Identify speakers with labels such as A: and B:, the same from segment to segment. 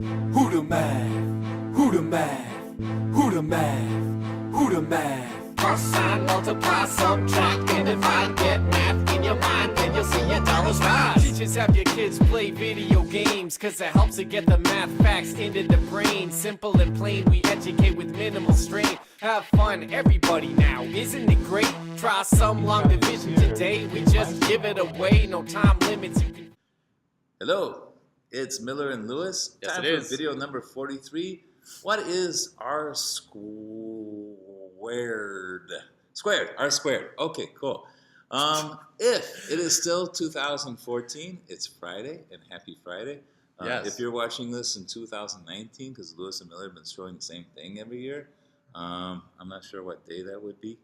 A: Who the math? Who the math? Who the math? Who the math?
B: Plus, sign, multiply, subtract, and divide. Get math in your mind, then you'll see your dollars rise. Teachers, have your kids play video games, cause it helps to get the math facts into the brain. Simple and plain, we educate with minimal strain. Have fun, everybody now, isn't it great? Try some long division today, we just give it away. No time limits, you can...
C: Hello, it's Miller and Lewis.
D: Yes,
C: Time
D: it
C: for
D: is.
C: video number 43. What is R squared? R squared. Okay, cool. If it is still 2014, it's Friday, and happy Friday.
D: Yes.
C: If you're watching this in 2019, because Lewis and Miller have been showing the same thing every year, I'm not sure what day that would be.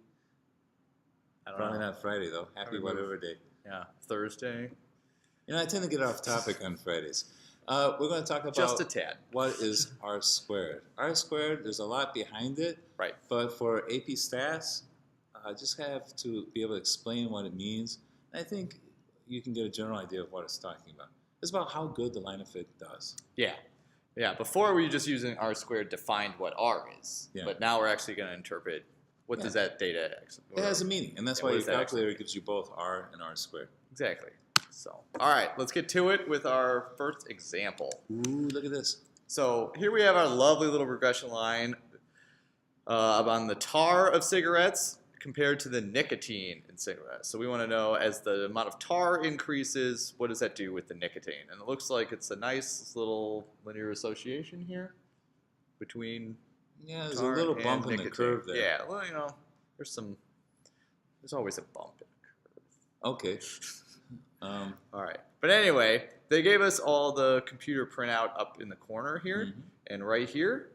D: I don't
C: Probably
D: know.
C: not Friday, though. Happy
D: Probably
C: whatever day.
D: Yeah, Thursday.
C: You know, I tend to get off topic on Fridays. We're going to talk about
D: Just a tad.
C: what is R squared. R squared, there's a lot behind it,
D: Right.
C: but for AP Stats, just have to be able to explain what it means. And I think you can get a general idea of what it's talking about. It's about how good the line of fit does.
D: Yeah. Yeah, before we were just using R squared to find what R is.
C: Yeah.
D: But now we're actually going to interpret what
C: Yeah.
D: does that data actually...
C: It has a meaning, and that's
D: Yeah,
C: why
D: what
C: your
D: does that actually
C: calculator gives you both R and R squared.
D: Exactly. So, all right, let's get to it with our first example.
C: Ooh, look at this.
D: So here we have our lovely little regression line on the tar of cigarettes compared to the nicotine in cigarettes. So we want to know, as the amount of tar increases, what does that do with the nicotine? And it looks like it's a nice little linear association here between
C: Yeah, there's a
D: tar
C: little
D: and
C: bump in the
D: nicotine.
C: curve there.
D: Yeah, well, you know, there's always a bump in a curve.
C: Okay.
D: All right. But anyway, they gave us all the computer printout up in the corner here.
C: Mhm.
D: And right here,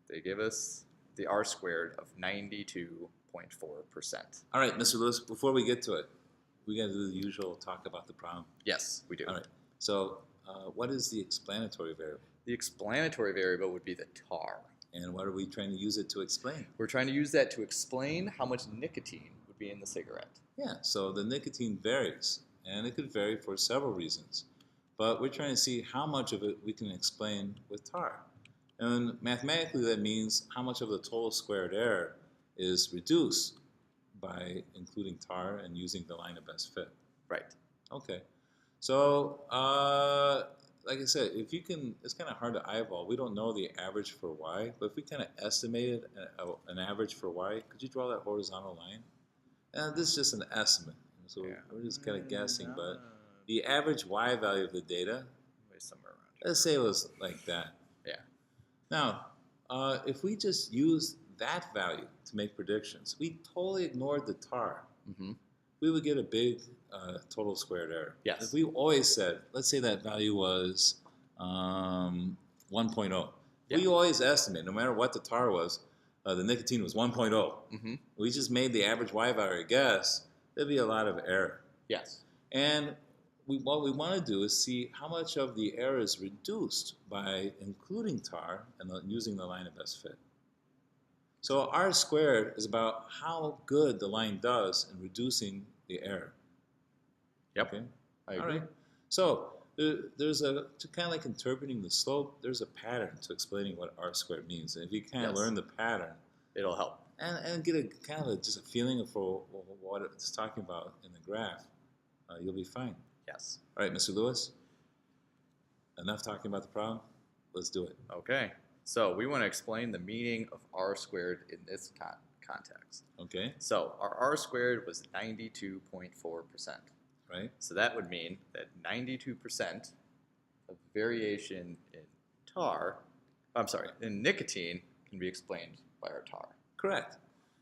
D: they give us the R squared of 92.4%.
C: All right, Mr. Lewis, before we get to it, we got to do the usual talk about the problem.
D: Yes, we do.
C: All right. So, what is the explanatory variable?
D: The explanatory variable would be the tar.
C: And what are we trying to use it to explain?
D: We're trying to use that to explain how much nicotine would be in the cigarette.
C: Yeah, so the nicotine varies, and it could vary for several reasons. But we're trying to see how much of it we can explain with tar. And mathematically, that means how much of the total squared error is reduced by including tar and using the line of best fit.
D: Right.
C: Okay. So, like I said, if you can, it's kind of hard to eyeball. We don't know the average for Y, but if we kind of estimated an average for Y, could you draw that horizontal line? This is just an estimate, so
D: Yeah.
C: we're just kind of guessing. But the average Y value of the data,
D: Somewhere around here.
C: let's say it was like that.
D: Yeah.
C: Now, if we just use that value to make predictions, we totally ignored the tar,
D: Mm-hmm.
C: we would get a big total squared error.
D: Yes.
C: If we always said, let's say that value was 1.0.
D: Yeah.
C: We always estimate, no matter what the tar was, the nicotine was 1.0.
D: Mm-hmm.
C: We just made the average Y value a guess, there'd be a lot of error.
D: Yes.
C: And what we want to do is see how much of the error is reduced by including tar and using the line of best fit. So R squared is about how good the line does in reducing the error.
D: Yep.
C: Okay?
D: I
C: All
D: agree.
C: right. So there's to kind of like interpreting the slope, there's a pattern to explaining what R squared means. And if you kind of
D: Yes.
C: learn the pattern
D: It'll help.
C: and get a kind of just a feeling for what it's talking about in the graph, you'll be fine.
D: Yes.
C: All right, Mr. Lewis, enough talking about the problem. Let's do it.
D: Okay. So we want to explain the meaning of R squared in this context.
C: Okay,
D: So our R squared was 92.4%.
C: right?
D: So that would mean that 92% of variation in nicotine can be explained by our tar.
C: Correct.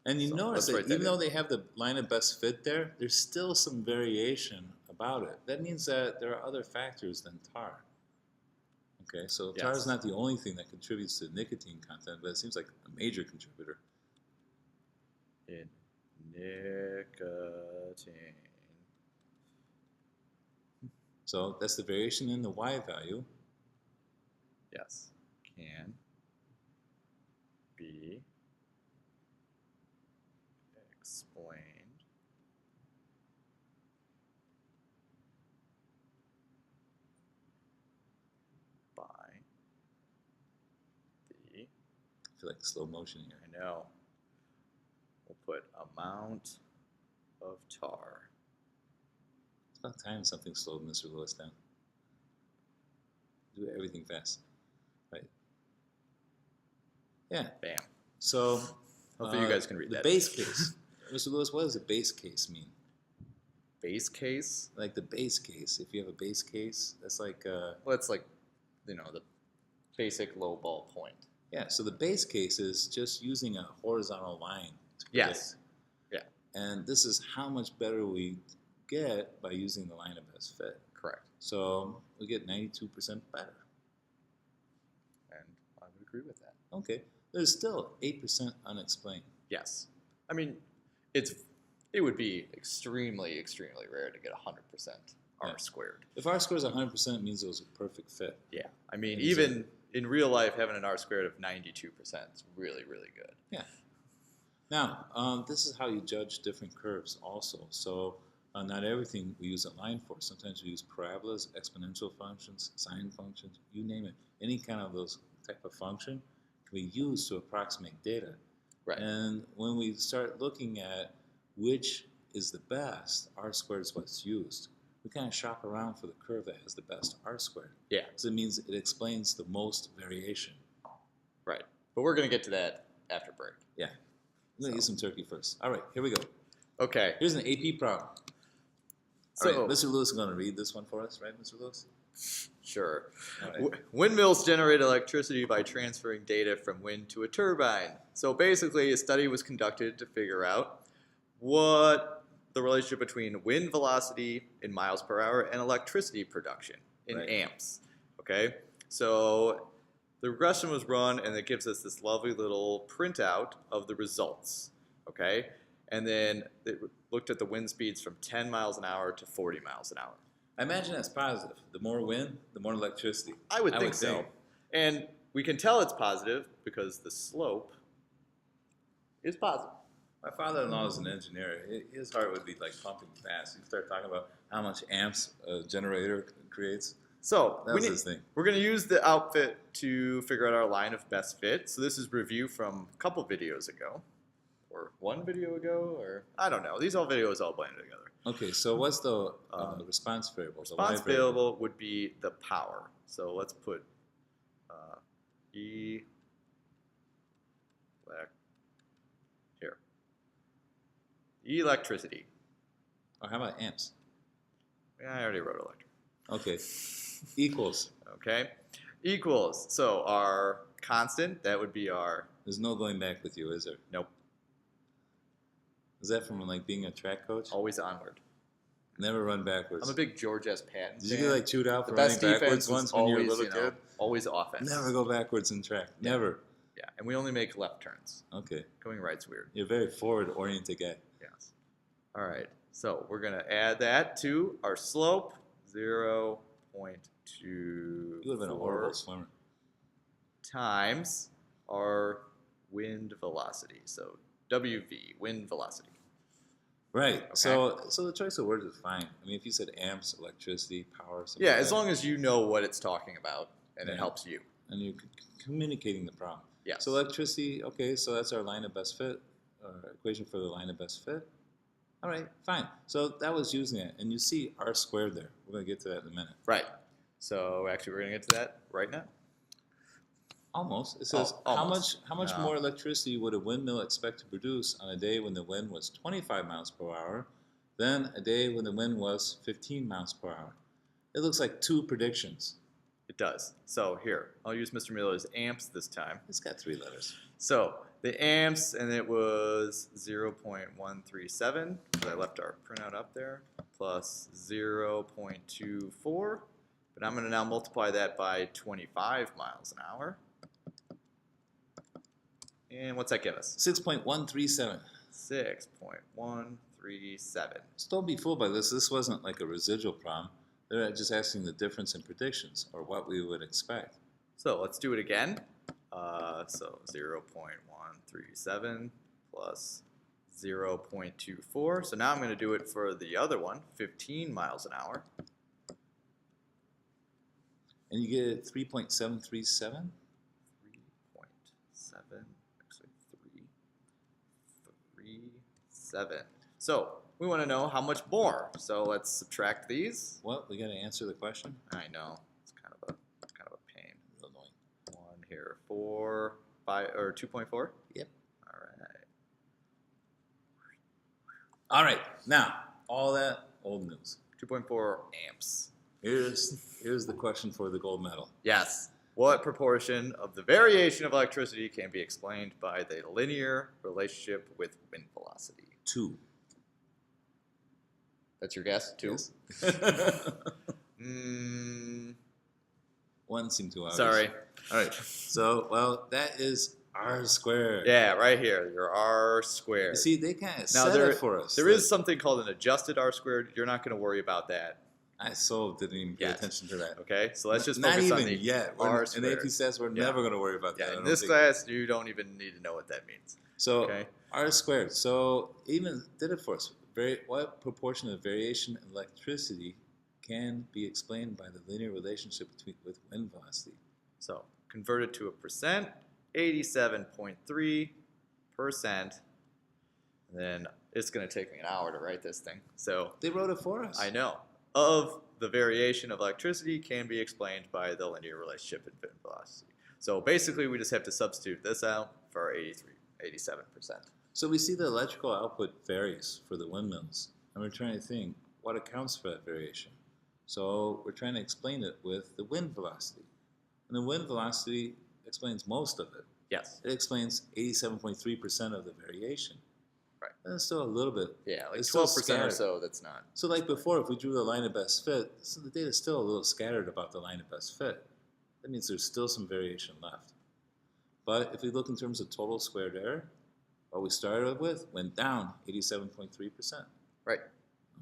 C: And you
D: So
C: notice
D: let's
C: that
D: write that
C: even though
D: in.
C: they have the line of best fit there, there's still some variation about it. That means that there are other factors than tar. Okay, so tar
D: Yes.
C: is not the only thing that contributes to nicotine content, but it seems like a major contributor.
D: In nicotine.
C: So that's the variation in the Y value.
D: Yes. Can be explained by
C: feel like slow motion here.
D: I know. We'll put amount of tar.
C: It's about time something slowed Mr. Lewis down. Do everything fast. Right. Yeah.
D: Bam.
C: So
D: Hopefully you guys can read
C: the
D: that.
C: base case. Mr. Lewis, what does a base case mean?
D: Base case?
C: Like the base case. If you have a base case, that's like
D: Well, it's like, the basic low ball point.
C: yeah. So the base case is just using a horizontal line to predict.
D: Yes. Yeah.
C: And this is how much better we get by using the line of best fit.
D: Correct.
C: So we get 92% better.
D: And I would agree with that.
C: Okay. There's still 8% unexplained.
D: Yes. I mean, it would be extremely, extremely rare to get 100% R
C: Yeah.
D: squared.
C: If R squared is 100%, it means it was a perfect fit.
D: Yeah. I mean,
C: And
D: even in real life, having an R squared of 92% is really, really good.
C: Yeah. Now, this is how you judge different curves also. So not everything we use a line for. Sometimes we use parabolas, exponential functions, sine functions, you name it. Any kind of those type of function can be used to approximate data.
D: Right.
C: And when we start looking at which is the best, R squared is what's used. We kind of shop around for the curve that has the best R squared.
D: Yeah.
C: Because it means it explains the most variation.
D: Right. But we're going to get to that after break.
C: Yeah. I'm going to eat some turkey first. All right, here we go.
D: Okay.
C: Here's an AP problem.
D: So,
C: All right, Mr. Lewis is going to read this one for us, right, Mr. Lewis?
D: sure.
C: All right.
D: Windmills generate electricity by transferring data from wind to a turbine. So basically, a study was conducted to figure out what the relationship between wind velocity in miles per hour and electricity production in
C: Right.
D: amps. Okay? So the regression was run, and it gives us this lovely little printout of the results. Okay? And then it looked at the wind speeds from 10 miles an hour to 40 miles an hour.
C: I imagine that's positive. The more wind, the more electricity.
D: I would think so. And we can tell it's positive because the slope is positive.
C: My father-in-law is an engineer. His heart would be like pumping fast. You start talking about how much amps a generator creates.
D: So
C: That was his thing.
D: we're going to use the outfit to figure out our line of best fit. So this is review from a couple videos ago. Or one video ago, or I don't know. These all videos all blended together.
C: Okay, so what's the response variable? The
D: Response
C: Y variable?
D: variable would be the power. So let's put E here. Electricity.
C: Or how about amps?
D: Yeah, I already wrote electric.
C: Okay, equals.
D: Okay. Equals. So our constant, that would be our,
C: There's no going back with you, is there?
D: nope,
C: Is that from like being a track coach?
D: always onward.
C: Never run backwards.
D: I'm a big George S. Patton
C: Did you
D: fan.
C: get like chewed out
D: The
C: for running
D: best defense
C: backwards
D: is
C: once when you were a
D: always,
C: little kid?
D: always offense.
C: Never go backwards in track.
D: Yeah.
C: Never.
D: Yeah, and we only make left turns.
C: Okay.
D: Going right's weird.
C: You're a very forward-oriented guy.
D: Yes. All right. So we're going to add that to our slope, 0.24
C: You would have been a horrible swimmer.
D: times our wind velocity. So WV, wind velocity.
C: Right. So the choice of words is fine. I mean, if you said amps, electricity, power, something
D: Yeah,
C: like
D: as
C: that,
D: long as you know what it's talking about and it
C: Yeah.
D: helps you.
C: and you're communicating the problem.
D: Yes.
C: So electricity, okay, so that's our line of best fit, equation for the line of best fit. All right, fine. So that was using it, and you see R squared there. We're going to get to that in a minute.
D: Right. So actually, we're going to get to that right now.
C: Almost. It says
D: almost.
C: how much
D: No.
C: more electricity would a windmill expect to produce on a day when the wind was 25 miles per hour than a day when the wind was 15 miles per hour? It looks like two predictions.
D: It does. So here, I'll use Mr. Miller's amps this time.
C: It's got three letters.
D: So the amps, and it was 0.137, because I left our printout up there, plus 0.24. But I'm going to now multiply that by 25 miles an hour. And what's that give us?
C: 6.137.
D: 6.137.
C: So don't be fooled by this. This wasn't like a residual problem. They're just asking the difference in predictions or what we would expect.
D: So let's do it again. So 0.137 plus 0.24. So now I'm going to do it for the other one, 15 miles an hour.
C: And you get 3.737?
D: 3.737. 7, actually 3, 7. So we want to know how much more. So let's subtract these.
C: What? We got to answer the question?
D: I know it's kind of a pain.
C: Real annoying.
D: 1 here, 4, 5, or 2.4.
C: Yep.
D: All right.
C: All right. Now, all that old news.
D: 2.4 amps.
C: Here's the question for the gold medal.
D: Yes. What proportion of the variation of electricity can be explained by the linear relationship with wind velocity?
C: 2.
D: That's your guess? 2?
C: Yes. One seemed too obvious.
D: Sorry.
C: All right. So, well, that is R squared.
D: Yeah, right here. Your R
C: You
D: squared.
C: see, they kind of
D: Now
C: set
D: there
C: it for us.
D: There is something called an adjusted R squared. You're not going to worry about that.
C: I so didn't even pay
D: Yet.
C: attention to that.
D: Okay, so let's just
C: Not
D: focus on
C: even
D: the
C: yet.
D: R
C: In
D: squared.
C: AP stats, we're
D: Yeah.
C: never going to worry about that. I
D: Yeah, in
C: don't
D: this
C: think.
D: class, you don't even need to know what that means.
C: So
D: Okay.
C: R squared. So even did it for us. What proportion of variation in electricity can be explained by the linear relationship with wind velocity?
D: So convert it to a percent, 87.3%. And then it's going to take me an hour to write this thing. So
C: They wrote it for us.
D: I know. Of the variation of electricity can be explained by the linear relationship in wind velocity. So basically, we just have to substitute this out for our 87%.
C: So we see the electrical output varies for the windmills, and we're trying to think what accounts for that variation. So we're trying to explain it with the wind velocity. And the wind velocity explains most of it.
D: Yes.
C: It explains 87.3% of the variation.
D: Right.
C: And it's still a little bit.
D: Yeah, like
C: it's still
D: 12% or
C: scattered.
D: so, that's not.
C: So like before, if we drew the line of best fit, so the data is still a little scattered about the line of best fit. That means there's still some variation left. But if we look in terms of total squared error, what we started with went down 87.3%.
D: Right.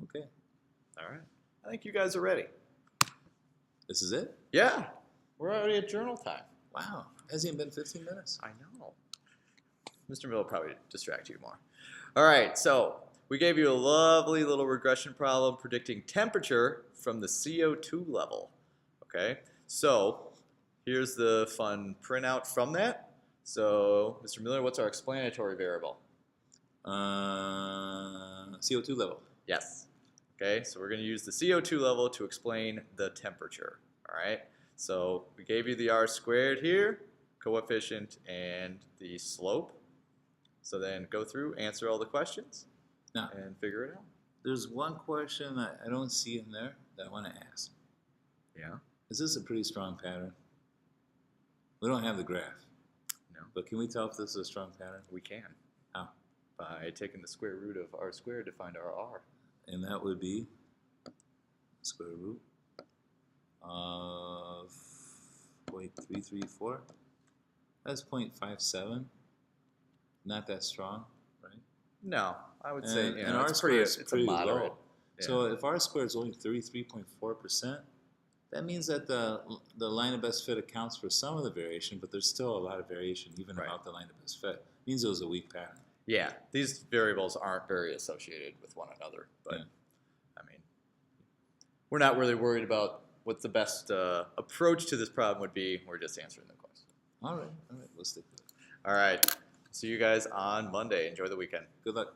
C: Okay,
D: All right. I think you guys are ready.
C: this is it?
D: Yeah. We're already at journal time.
C: Wow, hasn't even been 15 minutes.
D: I know. Mr. Mill will probably distract you more. All right, so we gave you a lovely little regression problem predicting temperature from the CO2 level. Okay, so here's the fun printout from that. So, Mr. Miller, what's our explanatory variable?
C: CO2 level.
D: Yes. Okay, so we're going to use the CO2 level to explain the temperature. All right, so we gave you the R squared here, coefficient, and the slope. So then go through, answer all the questions,
C: Now,
D: and figure it out.
C: there's one question that I don't see in there that I want to ask.
D: Yeah.
C: Is this a pretty strong pattern? We don't have the graph.
D: No.
C: But can we tell if this is a strong pattern?
D: We can.
C: How?
D: By taking the square root of R squared to find our R.
C: And that would be square root of 0.334. That's 0.57. Not that strong, right?
D: No, I would say
C: And R
D: it's
C: squared is
D: it's
C: pretty
D: a moderate.
C: low. So if R squared is only 33.4%, that means that the line of best fit accounts for some of the variation, but there's still a lot of variation even
D: Right.
C: about the line of best fit. It means it was a weak pattern.
D: Yeah, these variables aren't very associated with one another, but
C: Yeah.
D: I mean, we're not really worried about what the best approach to this problem would be. We're just answering the question.
C: All right, we'll stick with it.
D: All right, see you guys on Monday. Enjoy the weekend.
C: Good luck.